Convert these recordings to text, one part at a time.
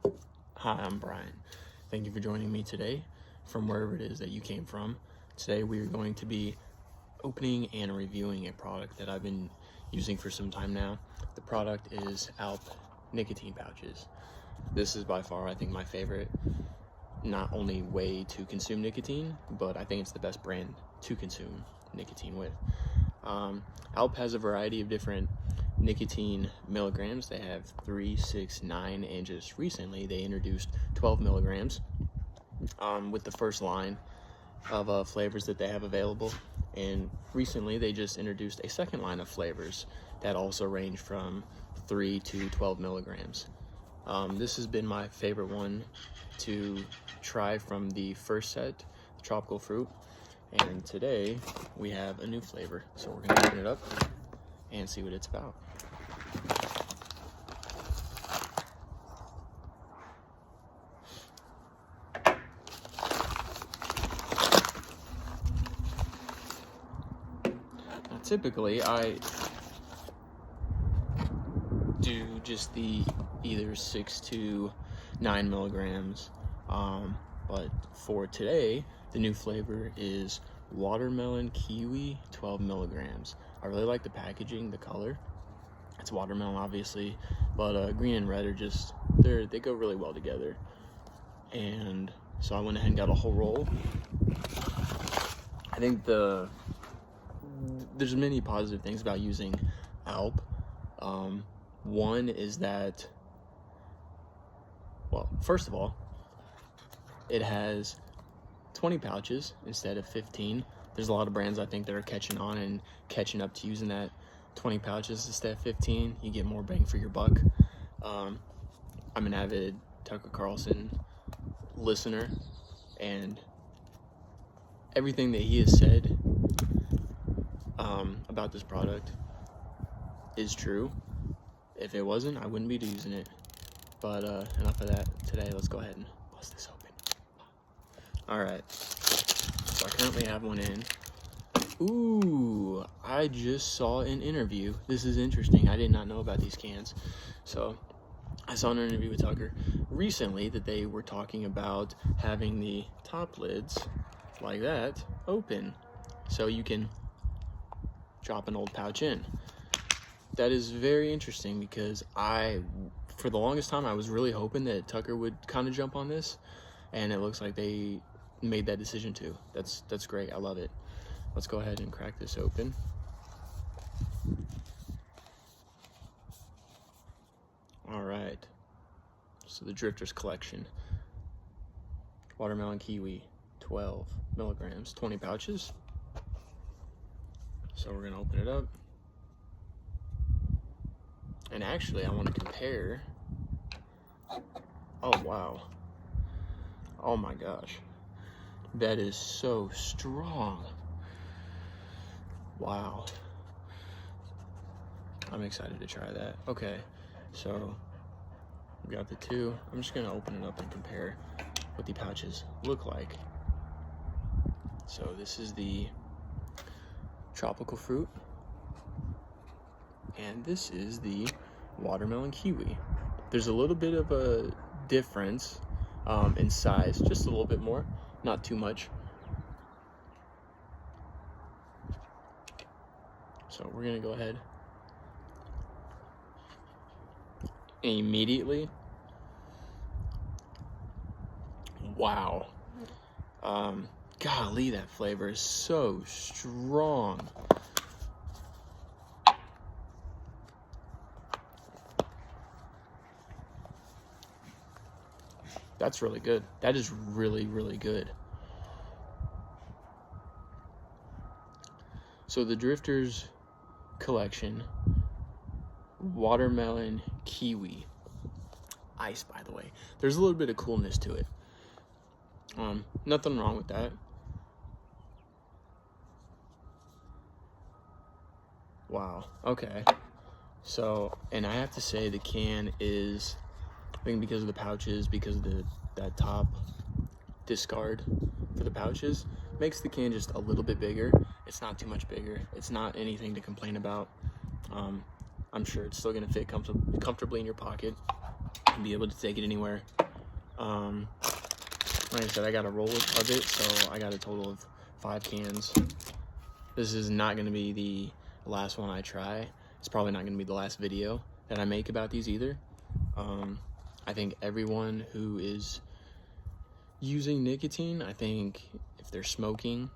Hi, I'm Brian. Thank you for joining me today from wherever it is that you came from. Today we are going to be opening and reviewing a product that I've been using for some time now. The product is Alp nicotine pouches. This is by far, I think, my favorite, not only way to consume nicotine, but I think it's the best brand to consume nicotine with. Alp has a variety of different nicotine milligrams. They have 3, 6, 9, and just recently they introduced 12 milligrams with the first line of flavors that they have available. And recently they just introduced a second line of flavors that also range from 3 to 12 milligrams. This has been my favorite one to try from the first set, the tropical fruit. And today we have a new flavor, so we're gonna open it up and see what it's about. Now, typically I do just the either 6 to 9 milligrams, but for today the new flavor is watermelon kiwi 12 milligrams. I really like the packaging, the color. It's watermelon obviously, but green and red are just, they go really well together. And so I went ahead and got a whole roll. I think there's many positive things about using Alp. One is that, well, first of all, it has 20 pouches instead of 15. There's a lot of brands I think that are catching on and catching up to using that 20 pouches instead of 15. You get more bang for your buck. I'm an avid Tucker Carlson listener, and everything that he has said about this product is true. If it wasn't, I wouldn't be using it. But enough of that. Today, let's go ahead and bust this open. Alright, so I currently have one in. Ooh, I just saw an interview. This is interesting. I did not know about these cans. So I saw an interview with Tucker recently that they were talking about having the top lids like that open, so you can drop an old pouch in. That is very interesting because for the longest time, I was really hoping that Tucker would kind of jump on this, and it looks like they made that decision too. That's great. I love it. Let's go ahead and crack this open. All right. So the Drifters collection. Watermelon kiwi, 12 milligrams, 20 pouches. So we're gonna open it up. And actually, I want to compare. Oh, wow. Oh my gosh. That is so strong. Wow. I'm excited to try that. Okay, so we got the two. I'm just gonna open it up and compare what the pouches look like. So this is the tropical fruit, and this is the watermelon kiwi. There's a little bit of a difference in size, just a little bit more, not too much. So we're gonna go ahead and immediately, wow, golly, that flavor is so strong. That's really good. That is really, really good. So the Drifters collection, watermelon kiwi, ice, by the way. There's a little bit of coolness to it. Nothing wrong with that. Wow. Okay. So, and I have to say the can is, I think because of the pouches, because of that top discard for the pouches, makes the can just a little bit bigger. It's not too much bigger. It's not anything to complain about. I'm sure it's still gonna fit comfortably in your pocket. and be able to take it anywhere. Like I said, I got a roll of it, so I got a total of 5 cans. This is not going to be the last one I try. It's probably not going to be the last video that I make about these either. I think everyone who is using nicotine, I think if they're smoking,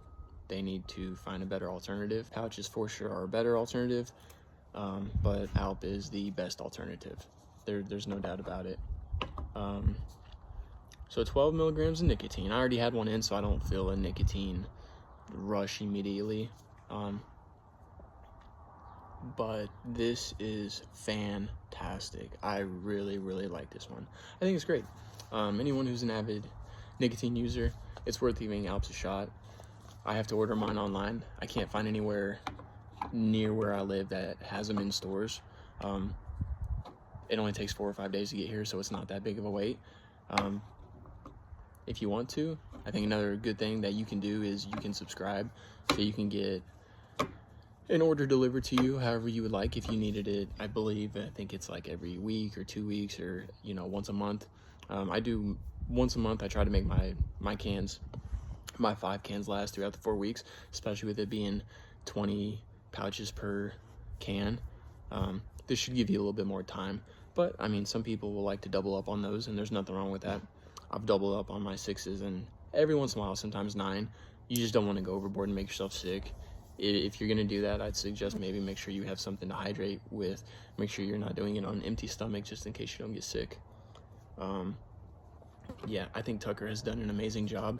they need to find a better alternative. Pouches for sure are a better alternative, but Alp is the best alternative. There's no doubt about it. So 12 milligrams of nicotine. I already had one in, so I don't feel a nicotine rush immediately. But this is fantastic. I really like this one. I think it's great. Anyone who's an avid nicotine user, it's worth giving Alps a shot. I have to order mine online. I can't find anywhere near where I live that has them in stores. It only takes 4 or 5 days to get here, so it's not that big of a wait. If you want to, I think another good thing that you can do is you can subscribe, so you can get an order delivered to you however you would like. If you needed it, I think it's like every week or 2 weeks, or once a month. I do once a month. I try to make my cans, my 5 cans, last throughout the 4 weeks, especially with it being 20 pouches per can. This should give you a little bit more time, but I mean, some people will like to double up on those, and there's nothing wrong with that. I've doubled up on my 6s, and every once in a while, sometimes 9. You just don't want to go overboard and make yourself sick. If you're going to do that, I'd suggest maybe make sure you have something to hydrate with. Make sure you're not doing it on an empty stomach, just in case you don't get sick. Yeah, I think Tucker has done an amazing job.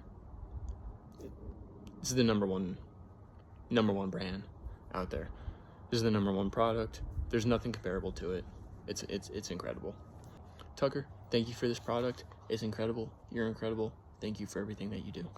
This is the number one brand out there. This is the number 1 product. There's nothing comparable to it. It's incredible. Tucker, thank you for this product. It's incredible. You're incredible. Thank you for everything that you do.